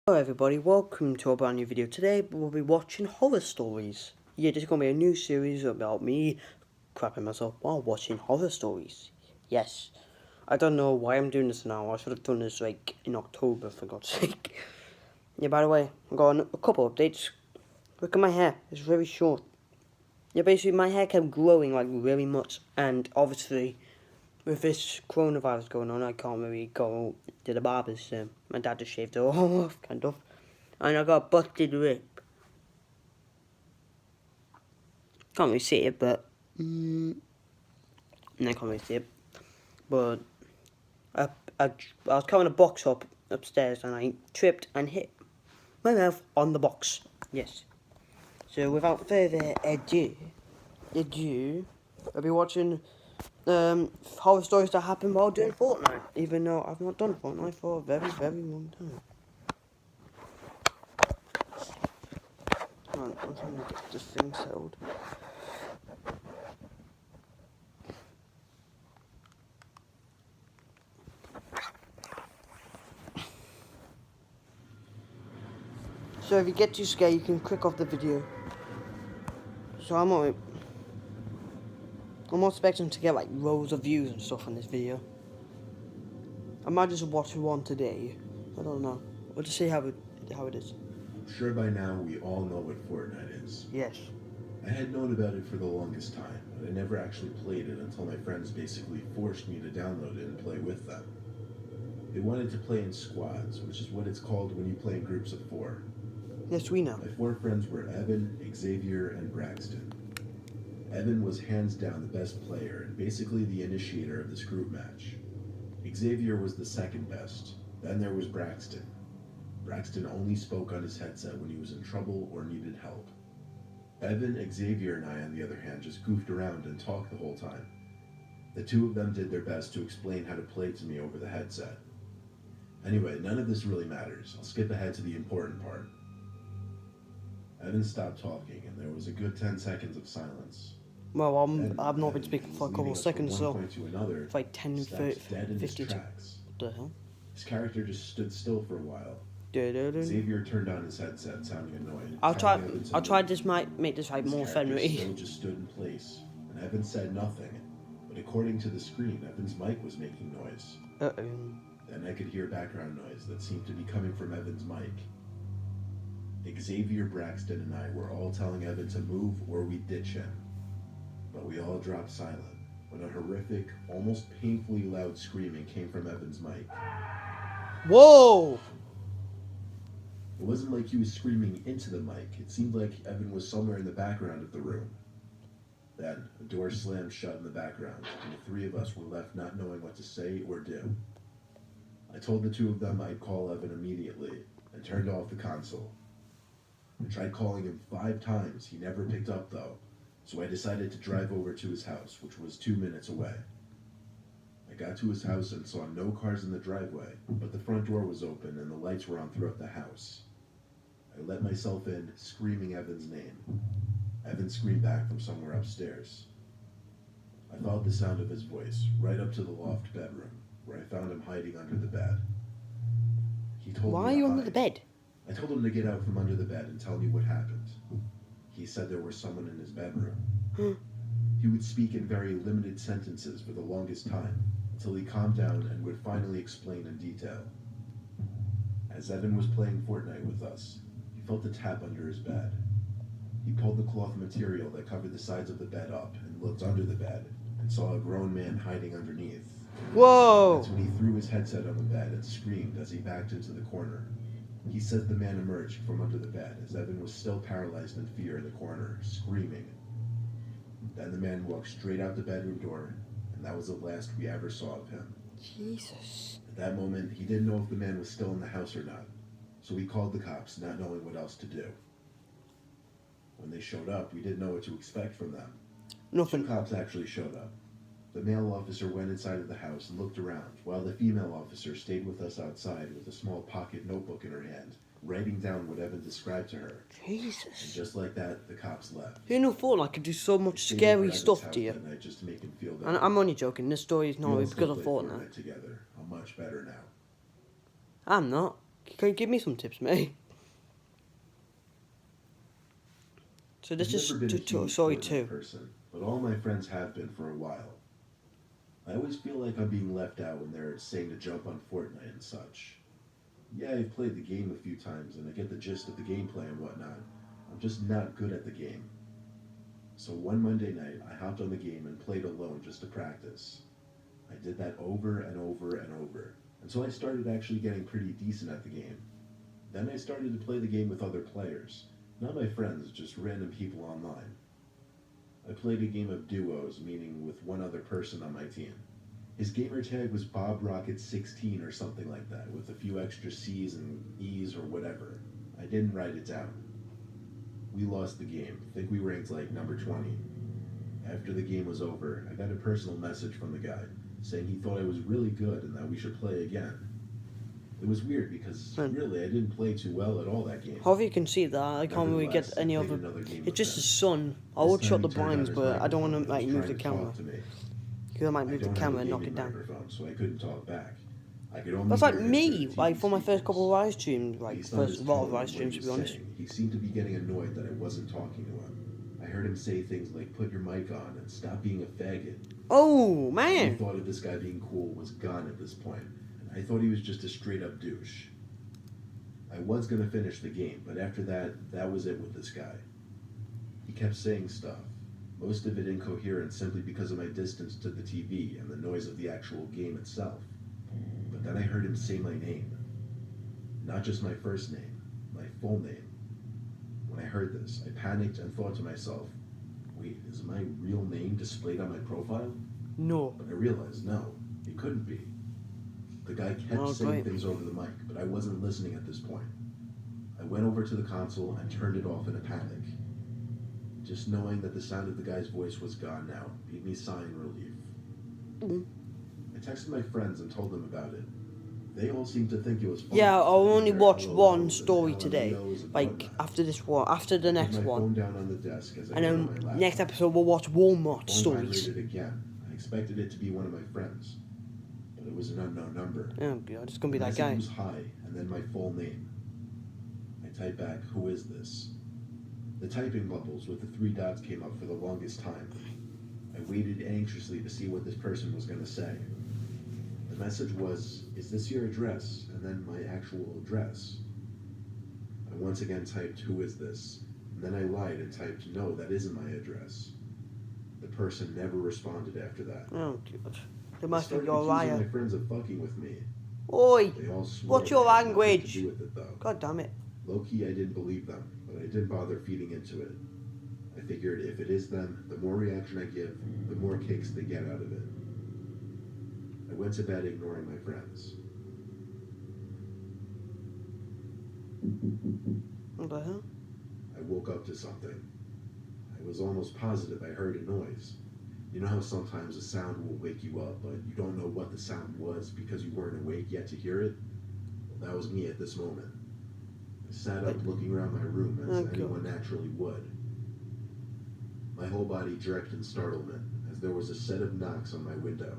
Hello everybody, welcome to a brand new video. Today we'll be watching horror stories. Yeah, this is going to be a new series about me crapping myself while watching horror stories. Yes, I don't know why I'm doing this now. I should have done this like in October, for God's sake. Yeah, by the way, I've got a couple updates. Look at my hair, it's very short. Yeah, basically my hair kept growing like really much, and obviously with this coronavirus going on, I can't really go to the barbers. So my dad just shaved it all off, kind of. And I got a busted lip. Can't really see it, but I can't really see it. But I, I was carrying a box up upstairs, and I tripped and hit my mouth on the box. Yes. So without further ado, I'll be watching horror stories that happen while doing Fortnite. Even though I've not done Fortnite for a very, very long time. Right, I'm trying to get this thing settled. So if you get too scared, you can click off the video. So I'm not expecting to get like loads of views and stuff on this video. I might just watch one today. I don't know. We'll just see how it is. I'm sure by now we all know what Fortnite is. Yes. I had known about it for the longest time, but I never actually played it until my friends basically forced me to download it and play with them. They wanted to play in squads, which is what it's called when you play in groups of 4. Yes, we know. My 4 friends were Evan, Xavier, and Braxton. Evan was hands down the best player and basically the initiator of this group match. Xavier was the second best. Then there was Braxton. Braxton only spoke on his headset when he was in trouble or needed help. Evan, Xavier, and I, on the other hand, just goofed around and talked the whole time. The two of them did their best to explain how to play to me over the headset. Anyway, none of this really matters. I'll skip ahead to the important part. Evan stopped talking, and there was a good 10 seconds of silence. Well, I've not been speaking for a couple of seconds, so another, it's like 10, 30, 50. What the hell? His character just stood still for a while. Da-da-da. Xavier turned on his headset, sounding annoyed. I'll try this might make this like more friendly. Still just stood in place, and Evan said nothing. But according to the screen, Evan's mic was making noise. Then I could hear background noise that seemed to be coming from Evan's mic. Xavier, Braxton, and I were all telling Evan to move or we'd ditch him. But we all dropped silent when a horrific, almost painfully loud screaming came from Evan's mic. Whoa! It wasn't like he was screaming into the mic. It seemed like Evan was somewhere in the background of the room. Then, a door slammed shut in the background, and the 3 of us were left not knowing what to say or do. I told the 2 of them I'd call Evan immediately, and turned off the console. I tried calling him 5 times. He never picked up, though, so I decided to drive over to his house, which was 2 minutes away. I got to his house and saw no cars in the driveway, but the front door was open and the lights were on throughout the house. I let myself in, screaming Evan's name. Evan screamed back from somewhere upstairs. I followed the sound of his voice right up to the loft bedroom, where I found him hiding under the bed. He told me Why are you under the bed? I told him to get out from under the bed and tell me what happened. He said there was someone in his bedroom. He would speak in very limited sentences for the longest time, until he calmed down and would finally explain in detail. As Evan was playing Fortnite with us, he felt a tap under his bed. He pulled the cloth material that covered the sides of the bed up and looked under the bed and saw a grown man hiding underneath. Whoa! That's when he threw his headset on the bed and screamed as he backed into the corner. He said the man emerged from under the bed as Evan was still paralyzed in fear in the corner, screaming. Then the man walked straight out the bedroom door, and that was the last we ever saw of him. Jesus. At that moment, he didn't know if the man was still in the house or not, so he called the cops, not knowing what else to do. When they showed up, we didn't know what to expect from them. Nothing. 2 cops actually showed up. The male officer went inside of the house and looked around, while the female officer stayed with us outside with a small pocket notebook in her hand, writing down what Evan described to her. Jesus. And just like that, the cops left. You know, Fortnite could do so much scary stuff to you. Just to make him feel And I'm only joking. This story is not because of Fortnite. Together. I'm much better now. I'm not. Can you give me some tips, mate? So this I've is never been a huge story Fortnite 2. person, but all my friends have been for a while. I always feel like I'm being left out when they're saying to jump on Fortnite and such. Yeah, I've played the game a few times and I get the gist of the gameplay and whatnot. I'm just not good at the game. So one Monday night, I hopped on the game and played alone just to practice. I did that over and over and over until I started actually getting pretty decent at the game. Then I started to play the game with other players. Not my friends, just random people online. I played a game of duos, meaning with one other person on my team. His gamer tag was Bob Rocket 16 or something like that, with a few extra C's and E's or whatever. I didn't write it down. We lost the game. I think we ranked like number 20. After the game was over, I got a personal message from the guy saying he thought I was really good and that we should play again. It was weird because Man, really I didn't play too well at all that game. however you can see that, I can't really get Nevertheless, I any played other... another game It's with just the him. sun. I This would shut time the he turned on blinds, his but I don't want microphone to and was move trying the to camera. talk to me. Because I might I move the don't have camera a and knock gaming it down. microphone, so I couldn't talk back. I could only That's like hear him me, through the like TV for my first couple of speakers. live streams, At like least on first his lot of tone live and what streams he to be was honest. saying, he seemed to be getting annoyed that I wasn't talking to him. I heard him say things like, "Put your mic on and stop being a faggot." Oh Any man! thought of this guy being cool was gone at this point, and I thought he was just a straight up douche. I was gonna finish the game, but after that, that was it with this guy. He kept saying stuff, most of it incoherent simply because of my distance to the TV and the noise of the actual game itself. But then I heard him say my name. Not just my first name, my full name. When I heard this, I panicked and thought to myself, wait, is my real name displayed on my profile? No. But I realized, no, it couldn't be. The guy kept Oh, saying great. things over the mic, but I wasn't listening at this point. I went over to the console and turned it off in a panic. Just knowing that the sound of the guy's voice was gone now made me sigh in relief. I texted my friends and told them about it. They all seemed to think it was funny. Yeah, as I I'll did only their watch one LOLs and story today. LMAOs and Like whatnot. after this one, after the I put next my one, phone down on the desk as I and went on then my next laptop. episode we'll watch Walmart Phone stories. vibrated again. I expected it to be one of my friends, but it was an unknown number. Oh god, it's gonna be The that message guy. was hi, and then my full name. I typed back, "Who is this?" The typing bubbles with the 3 dots came up for the longest time. I waited anxiously to see what this person was going to say. The message was, "Is this your address?" and then my actual address. I once again typed, "Who is this?" and then I lied and typed, "No, that isn't my address." The person never responded after that. Oh god, they I must think started you're a accusing my liar. friends of fucking with me. Oi, They all swore what's your they had nothing to language? do with it, though. God damn it. Low-key, I didn't believe them, but I didn't bother feeding into it. I figured if it is them, the more reaction I give, the more kicks they get out of it. I went to bed ignoring my friends. What the hell? I woke up to something. I was almost positive I heard a noise. You know how sometimes a sound will wake you up, but you don't know what the sound was because you weren't awake yet to hear it? Well, that was me at this moment. I sat up looking around my room as anyone naturally would. My whole body jerked in startlement as there was a set of knocks on my window.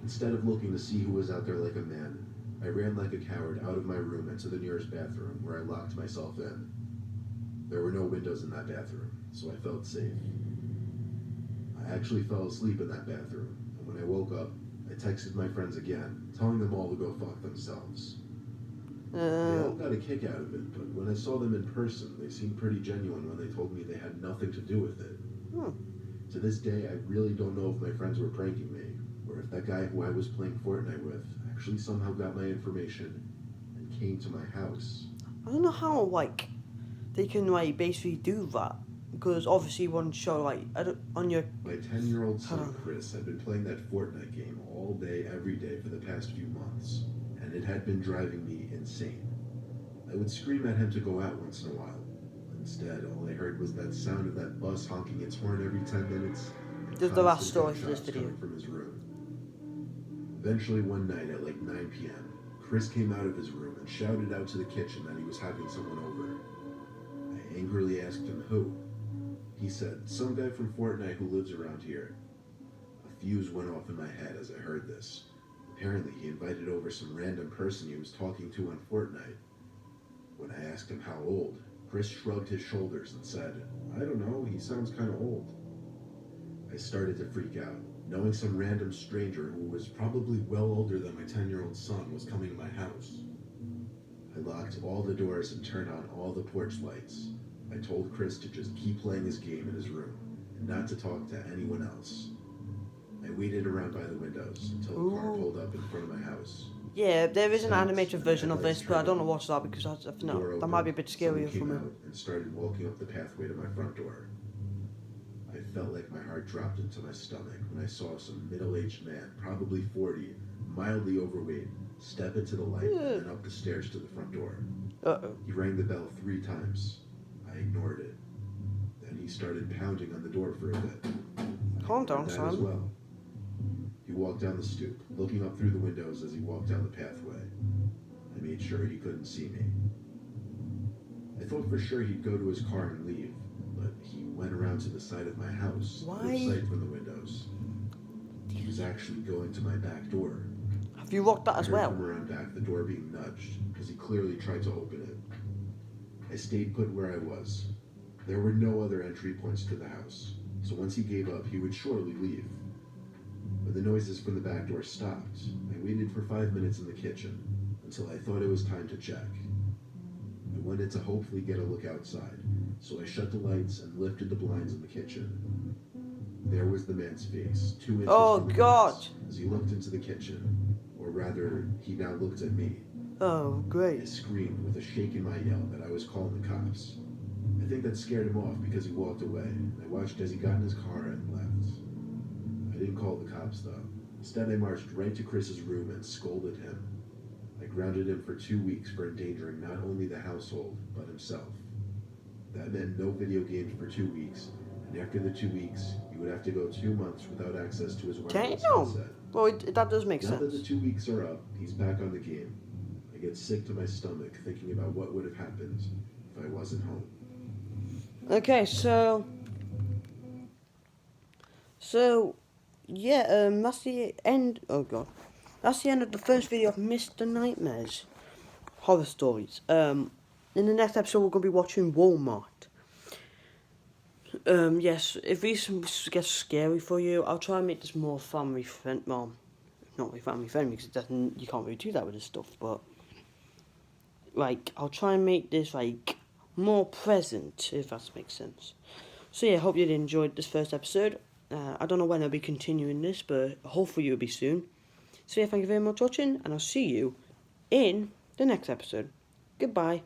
Instead of looking to see who was out there like a man, I ran like a coward out of my room and to the nearest bathroom where I locked myself in. There were no windows in that bathroom, so I felt safe. I actually fell asleep in that bathroom, and when I woke up, I texted my friends again, telling them all to go fuck themselves. They all got a kick out of it, but when I saw them in person, they seemed pretty genuine when they told me they had nothing to do with it. To this day, I really don't know if my friends were pranking me, or if that guy who I was playing Fortnite with actually somehow got my information and came to my house. I don't know how, like, they can, like, basically do that. Because obviously one show, like, on your... My 10-year-old son, Chris, had been playing that Fortnite game all day, every day for the past few months, and it had been driving me insane. I would scream at him to go out once in a while. Instead, all I heard was that sound of that bus honking its horn every 10 minutes. This is the last story constant for this gunshots video. coming from his room. Eventually, one night at like 9 p.m., Chris came out of his room and shouted out to the kitchen that he was having someone over. I angrily asked him who. He said, "Some guy from Fortnite who lives around here." A fuse went off in my head as I heard this. Apparently, he invited over some random person he was talking to on Fortnite. When I asked him how old, Chris shrugged his shoulders and said, I don't know, he sounds kind of old. I started to freak out, knowing some random stranger who was probably well older than my 10-year-old son was coming to my house. I locked all the doors and turned on all the porch lights. I told Chris to just keep playing his game in his room and not to talk to anyone else. I waited around by the windows until a car pulled up in front of my house. Yeah, there is an Stopped, animated version of this, but I don't know what's that because Door that might be a opened, bit someone scarier for came me. out and started walking up the pathway to my front door. I felt like my heart dropped into my stomach when I saw some middle-aged man, probably 40, mildly overweight, step into the light and then up the stairs to the front door. Uh-oh. He rang the bell 3 times. I ignored it. Then he started pounding on the door for a bit. Calm down, That son. as well. He walked down the stoop, looking up through the windows as he walked down the pathway. I made sure he couldn't see me. I thought for sure he'd go to his car and leave, but he went around to the side of my house, out of sight from the windows. He was actually going to my back door. Have you locked that as I heard well? from around back the door being nudged, because he clearly tried to open it. I stayed put where I was. There were no other entry points to the house, so once he gave up, he would surely leave. When the noises from the back door stopped, I waited for 5 minutes in the kitchen, until I thought it was time to check. I wanted to hopefully get a look outside, so I shut the lights and lifted the blinds in the kitchen. There was the man's face, 2 inches from the glass, as he looked into the kitchen, or rather, he now looked at me. Oh, great. I screamed with a shake in my yell that I was calling the cops. I think that scared him off because he walked away, and I watched as he got in his car and left. I didn't call the cops, though. Instead, I marched right to Chris's room and scolded him. I grounded him for 2 weeks for endangering not only the household, but himself. That meant no video games for 2 weeks, and after the 2 weeks, he would have to go 2 months without access to his wireless headset. Well, that does make Now sense. that the 2 weeks are up, he's back on the game. I get sick to my stomach thinking about what would have happened if I wasn't home. Okay, so yeah, that's the end. Oh god, that's the end of the first video of Mr. Nightmare's horror stories. In the next episode, we're gonna be watching Walmart. Yes, if these gets scary for you, I'll try and make this more family friendly. Well, not really family friendly because it doesn't. You can't really do that with this stuff, but like I'll try and make this like more present, if that makes sense. So yeah, hope you enjoyed this first episode. I don't know when I'll be continuing this, but hopefully it'll be soon. So yeah, thank you very much for watching, and I'll see you in the next episode. Goodbye.